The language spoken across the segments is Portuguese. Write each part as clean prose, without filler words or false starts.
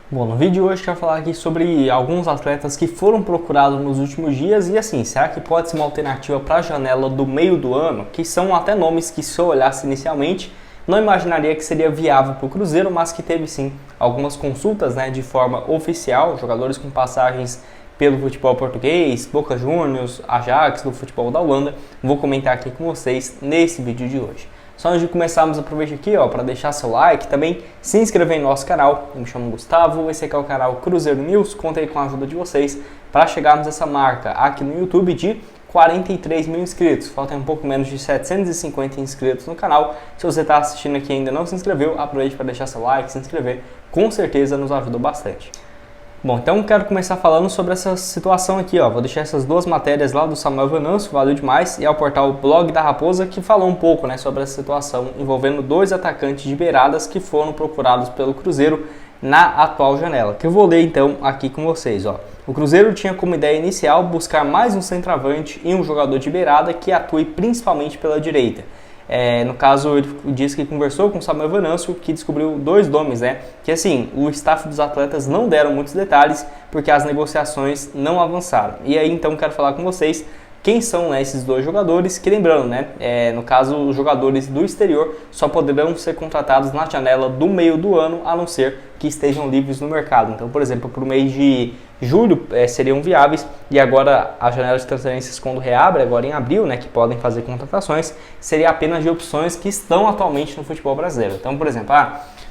Bom, no vídeo de hoje eu quero falar aqui sobre alguns atletas que foram procurados nos últimos dias e assim, será que pode ser uma alternativa para a janela do meio do ano? Que são até nomes que se eu olhasse inicialmente, não imaginaria que seria viável para o Cruzeiro, mas que teve sim algumas consultas, de forma oficial, jogadores com passagens pelo futebol português, Boca Juniors, Ajax, do futebol da Holanda. Vou comentar aqui com vocês nesse vídeo de hoje. Só antes de começarmos, aproveite aqui para deixar seu like, também se inscrever em nosso canal. Eu me chamo Gustavo, esse aqui é o canal Cruzeiro News, conto aí com a ajuda de vocês para chegarmos a essa marca aqui no YouTube de 43 mil inscritos. Faltam um pouco menos de 750 inscritos no canal. Se você está assistindo aqui e ainda não se inscreveu, aproveite para deixar seu like, se inscrever, com certeza nos ajuda bastante. Bom, então quero começar falando sobre essa situação aqui, vou deixar essas duas matérias lá do Samuel Venâncio, valeu demais, e ao portal Blog da Raposa, que falou um pouco, sobre essa situação envolvendo dois atacantes de beiradas que foram procurados pelo Cruzeiro na atual janela, que eu vou ler então aqui com vocês, O Cruzeiro tinha como ideia inicial buscar mais um centroavante e um jogador de beirada que atue principalmente pela direita. No caso, ele disse que conversou com o Samuel Venâncio, que descobriu dois nomes, que assim, o staff dos atletas não deram muitos detalhes, porque as negociações não avançaram. E aí, então, quero falar com vocês quem são esses dois jogadores, que lembrando, no caso, os jogadores do exterior só poderão ser contratados na janela do meio do ano, a não ser que estejam livres no mercado. Então, por exemplo, para o mês de julho seriam viáveis, e agora a janela de transferências, quando reabre, agora em abril, que podem fazer contratações, seria apenas de opções que estão atualmente no futebol brasileiro. Então, por exemplo,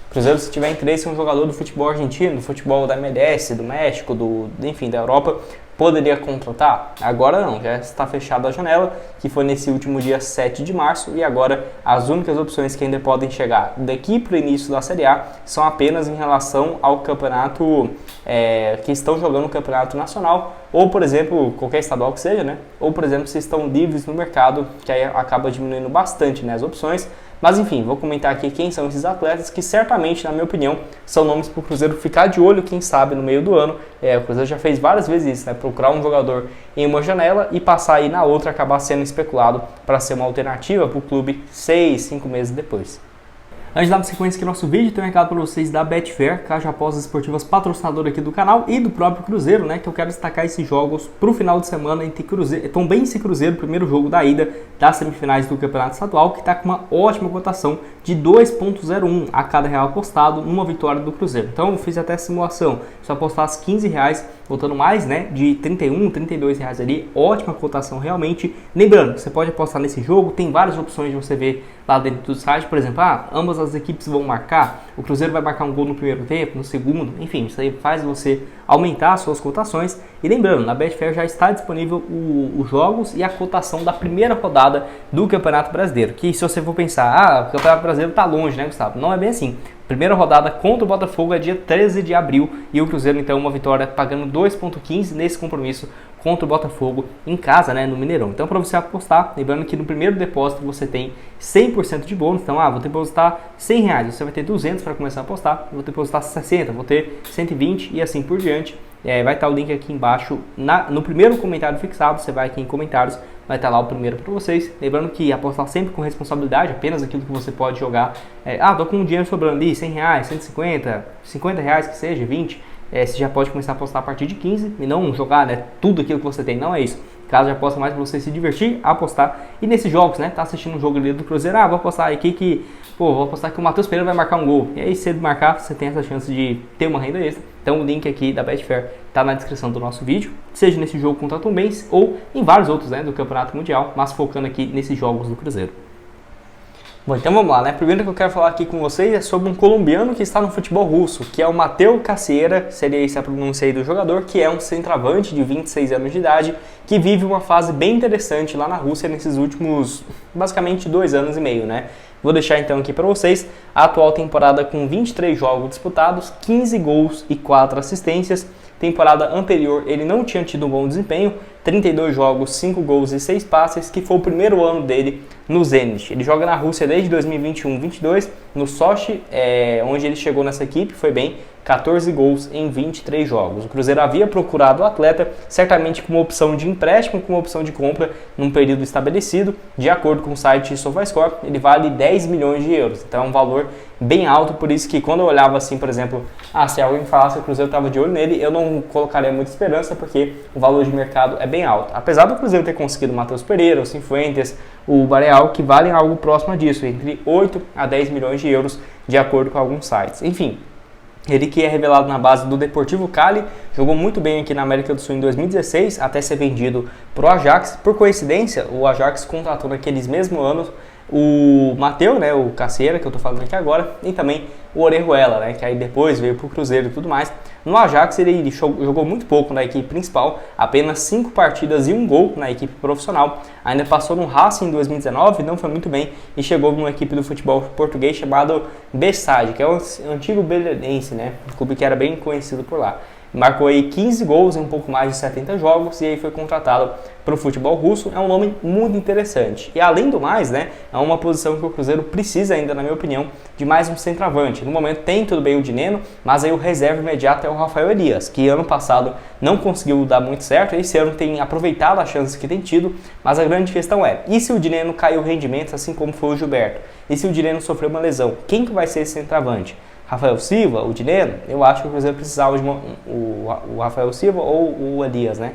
Cruzeiro, se tiver interesse em um jogador do futebol argentino, do futebol da MLS, do México, enfim, da Europa, poderia contratar? Agora não, já está fechada a janela, que foi nesse último dia 7 de março, e agora as únicas opções que ainda podem chegar daqui para o início da Série A são apenas em relação ao campeonato, que estão jogando o campeonato nacional, ou por exemplo, qualquer estadual que seja, ou por exemplo, se estão livres no mercado, que aí acaba diminuindo bastante as opções. Mas enfim, vou comentar aqui quem são esses atletas que certamente, na minha opinião, são nomes para o Cruzeiro ficar de olho, quem sabe, no meio do ano. O Cruzeiro já fez várias vezes isso, procurar um jogador em uma janela e passar aí na outra, acabar sendo especulado para ser uma alternativa para o clube 6, 5 meses depois. Antes de dar uma sequência aqui no nosso vídeo, tem um recado para vocês da Betfair, Caixa Apostas Esportivas, patrocinador aqui do canal, e do próprio Cruzeiro, que eu quero destacar esses jogos para o final de semana entre Tombense e Cruzeiro, primeiro jogo da ida das semifinais do Campeonato Estadual, que está com uma ótima cotação de 2,01 a cada real apostado numa vitória do Cruzeiro. Então eu fiz até a simulação, se eu apostasse R$15, voltando mais, de 31, 32 reais ali, ótima cotação realmente. Lembrando, você pode apostar nesse jogo, tem várias opções de você ver lá dentro do site, por exemplo, ambas as equipes vão marcar, o Cruzeiro vai marcar um gol no primeiro tempo, no segundo, enfim, isso aí faz você aumentar as suas cotações. E lembrando, na Betfair já está disponível os jogos e a cotação da primeira rodada do Campeonato Brasileiro, que se você for pensar, o Campeonato Brasileiro está longe, Gustavo? Não é bem assim. Primeira rodada contra o Botafogo é dia 13 de abril e o Cruzeiro então uma vitória pagando 2,15 nesse compromisso contra o Botafogo em casa, no Mineirão. Então para você apostar, lembrando que no primeiro depósito você tem 100% de bônus, então vou depositar R$100, você vai ter 200 para começar a apostar, vou depositar 60, vou ter 120 e assim por diante. Vai estar o link aqui embaixo, no primeiro comentário fixado, você vai aqui em comentários, vai estar lá o primeiro para vocês. Lembrando que apostar sempre com responsabilidade, apenas aquilo que você pode jogar. Tô com um dinheiro sobrando ali, R$100, 150, R$50 que seja, 20. Você já pode começar a apostar a partir de 15 e não jogar tudo aquilo que você tem, não é isso. Caso já aposta mais para você se divertir, apostar. E nesses jogos, tá assistindo um jogo ali do Cruzeiro, vou apostar aqui que, vou apostar que o Matheus Pereira vai marcar um gol. E aí, se ele marcar, você tem essa chance de ter uma renda extra. Então o link aqui da Betfair está na descrição do nosso vídeo, seja nesse jogo contra a Tombense ou em vários outros, do Campeonato Mundial, mas focando aqui nesses jogos do Cruzeiro. Bom, então vamos lá, Primeiro que eu quero falar aqui com vocês é sobre um colombiano que está no futebol russo, que é o Mateu Caceira, seria essa a pronúncia aí do jogador, que é um centroavante de 26 anos de idade, que vive uma fase bem interessante lá na Rússia nesses últimos, basicamente, 2 anos e meio, Vou deixar então aqui para vocês a atual temporada com 23 jogos disputados, 15 gols e 4 assistências. Temporada anterior ele não tinha tido um bom desempenho, 32 jogos, 5 gols e 6 passes, que foi o primeiro ano dele no Zenit. Ele joga na Rússia desde 2021-22, no Sochi, onde ele chegou nessa equipe, foi bem, 14 gols em 23 jogos. O Cruzeiro havia procurado o atleta, certamente com uma opção de empréstimo, com uma opção de compra num período estabelecido. De acordo com o site SofaScore, ele vale 10 milhões de euros, então é um valor bem alto, por isso que quando eu olhava assim, por exemplo, se alguém falasse que o Cruzeiro estava de olho nele, eu não colocaria muita esperança, porque o valor de mercado é bem alto. Apesar do Cruzeiro ter conseguido o Matheus Pereira, o Cifuentes, o Bareal, que valem algo próximo disso, entre 8 a 10 milhões de euros, de acordo com alguns sites. Enfim, ele que é revelado na base do Deportivo Cali, jogou muito bem aqui na América do Sul em 2016, até ser vendido para o Ajax. Por coincidência, o Ajax contratou naqueles mesmos anos o Mateu, né, o Caceira, que eu tô falando aqui agora, e também o Orejuela, né, que aí depois veio pro Cruzeiro e tudo mais. No Ajax ele jogou muito pouco na equipe principal, apenas 5 partidas e 1 gol na equipe profissional. Ainda passou no Racing em 2019, não foi muito bem, e chegou numa equipe do futebol português chamado Bessade, que é o antigo Belenense, né, um clube que era bem conhecido por lá. Marcou aí 15 gols em um pouco mais de 70 jogos e aí foi contratado para o futebol russo. É um nome muito interessante. E além do mais, né, é uma posição que o Cruzeiro precisa ainda, na minha opinião, de mais um centroavante. No momento tem tudo bem o Dineno, mas aí o reserva imediato é o Rafael Elias, que ano passado não conseguiu dar muito certo. Esse ano tem aproveitado as chances que tem tido, mas a grande questão é, e se o Dineno caiu o rendimento, assim como foi o Gilberto? E se o Dineno sofreu uma lesão? Quem que vai ser esse centroavante? Rafael Silva, o Dineno? Eu acho que o Cruzeiro precisava de o Rafael Silva ou o Elias, né?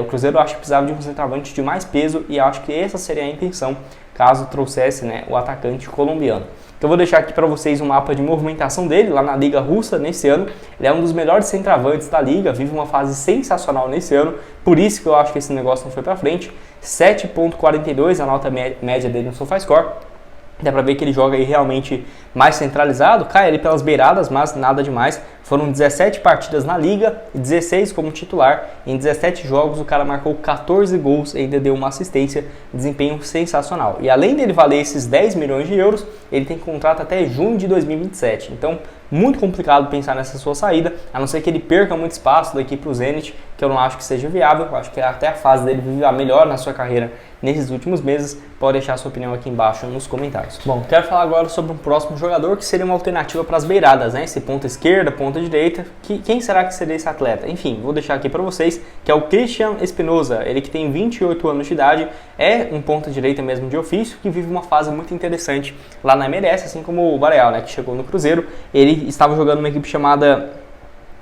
O Cruzeiro acho que precisava de um centroavante de mais peso e acho que essa seria a intenção caso trouxesse, né, o atacante colombiano. Então eu vou deixar aqui para vocês um mapa de movimentação dele lá na Liga Russa nesse ano. Ele é um dos melhores centroavantes da liga, vive uma fase sensacional nesse ano, por isso que eu acho que esse negócio não foi para frente. 7.42 a nota média dele no SofaScore. Dá pra ver que ele joga aí realmente mais centralizado, cai ali pelas beiradas, mas nada demais. Foram 17 partidas na liga, 16 como titular. Em 17 jogos o cara marcou 14 gols e ainda deu uma assistência, desempenho sensacional. E além dele valer esses 10 milhões de euros, ele tem contrato até junho de 2027. Então, muito complicado pensar nessa sua saída, a não ser que ele perca muito espaço daqui para o Zenit, que eu não acho que seja viável. Eu acho que até a fase dele vive a melhor na sua carreira nesses últimos meses. Pode deixar a sua opinião aqui embaixo nos comentários. Bom, quero falar agora sobre um próximo jogador que seria uma alternativa para as beiradas, né? Esse ponta esquerda, ponta direita. Quem será que seria esse atleta? Enfim, vou deixar aqui para vocês, que é o Christian Espinosa. Ele que tem 28 anos de idade, é um ponta direita mesmo de ofício, que vive uma fase muito interessante lá na MLS, assim como o Bareal, né, que chegou no Cruzeiro. Ele estava jogando numa equipe chamada...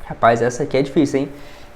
Rapaz, essa aqui é difícil, hein?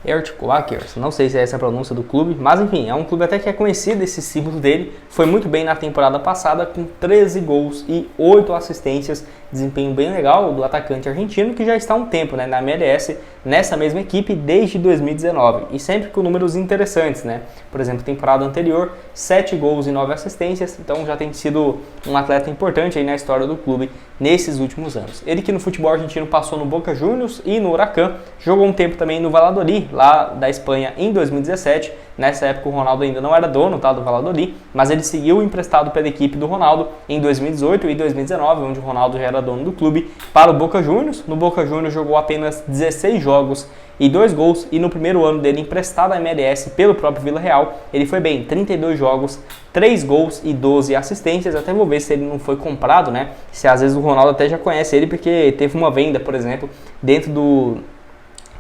Earthquakers, não sei se é essa a pronúncia do clube, mas enfim, é um clube até que é conhecido, esse símbolo dele. Foi muito bem na temporada passada, com 13 gols e 8 assistências, desempenho bem legal do atacante argentino, que já está há um tempo, né, na MLS, nessa mesma equipe desde 2019, e sempre com números interessantes, né? Por exemplo, temporada anterior, 7 gols e 9 assistências, então já tem sido um atleta importante aí na história do clube nesses últimos anos. Ele que no futebol argentino passou no Boca Juniors e no Huracan, jogou um tempo também no Valladolid, lá da Espanha, em 2017. Nessa época o Ronaldo ainda não era dono, tá, do Valladolid, mas ele seguiu emprestado pela equipe do Ronaldo em 2018 e 2019, onde o Ronaldo já era dono do clube, para o Boca Juniors. No Boca Juniors jogou apenas 16 jogos e 2 gols, e no primeiro ano dele emprestado à MLS pelo próprio Vila Real, ele foi bem, 32 jogos, 3 gols e 12 assistências. Até vou ver se ele não foi comprado, né? Se às vezes o Ronaldo até já conhece ele, porque teve uma venda, por exemplo, dentro do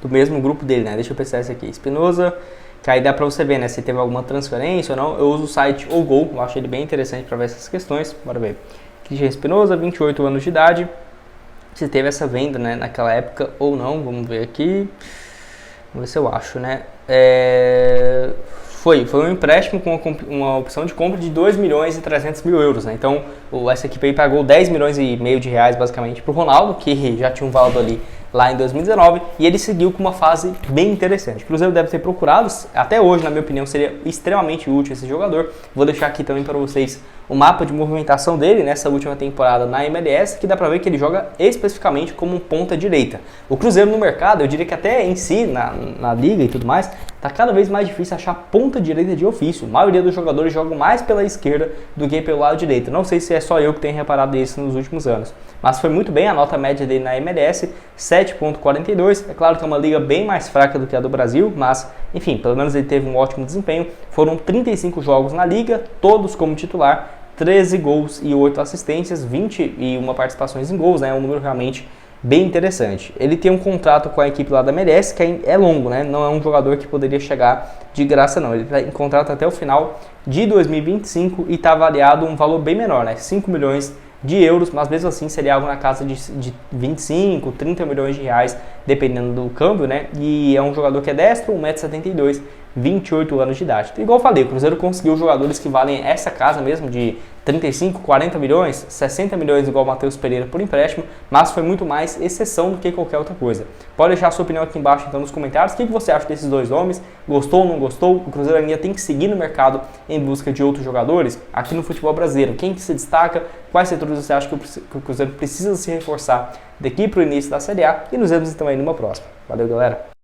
mesmo grupo dele, né? Deixa eu pensar esse aqui, Espinosa, que aí dá pra você ver, né, se teve alguma transferência ou não. Eu uso o site O Gol, eu acho ele bem interessante para ver essas questões. Bora ver. Christian Espinosa, 28 anos de idade, se teve essa venda, né, naquela época ou não, vamos ver aqui. Vamos ver se eu acho, né? Foi um empréstimo com uma opção de compra de 2 milhões e 300 mil euros, né? Então, essa equipe aí pagou 10 milhões e meio de reais, basicamente, pro Ronaldo, que já tinha um valor ali lá em 2019, e ele seguiu com uma fase bem interessante. O Cruzeiro deve ter procurado, até hoje, na minha opinião, seria extremamente útil esse jogador. Vou deixar aqui também para vocês o mapa de movimentação dele nessa última temporada na MLS, que dá pra ver que ele joga especificamente como um ponta direita. O Cruzeiro no mercado, eu diria que até em si, na liga e tudo mais, tá cada vez mais difícil achar ponta direita de ofício. A maioria dos jogadores jogam mais pela esquerda do que pelo lado direito. Não sei se é só eu que tenho reparado isso nos últimos anos, mas foi muito bem a nota média dele na MLS, 7.42. É claro que é uma liga bem mais fraca do que a do Brasil, mas enfim, pelo menos ele teve um ótimo desempenho. Foram 35 jogos na liga, todos como titular, 13 gols e 8 assistências, 21 participações em gols, né? É um número realmente bem interessante. Ele tem um contrato com a equipe lá da MLS, que é longo, né? Não é um jogador que poderia chegar de graça, não. Ele está em contrato até o final de 2025 e está avaliado um valor bem menor, né? 5 milhões de euros, mas mesmo assim seria algo na casa de 25, 30 milhões de reais, dependendo do câmbio, né? E é um jogador que é destro, 1,72 m, 28 anos de idade. Então, igual eu falei, o Cruzeiro conseguiu jogadores que valem essa casa mesmo, de 35, 40 milhões, 60 milhões igual o Matheus Pereira por empréstimo, mas foi muito mais exceção do que qualquer outra coisa. Pode deixar a sua opinião aqui embaixo então nos comentários, o que você acha desses dois nomes, gostou ou não gostou? O Cruzeiro ainda tem que seguir no mercado em busca de outros jogadores aqui no futebol brasileiro. Quem que se destaca? Quais setores você acha que o Cruzeiro precisa se reforçar daqui para o início da Série A? E nos vemos então aí numa próxima. Valeu, galera!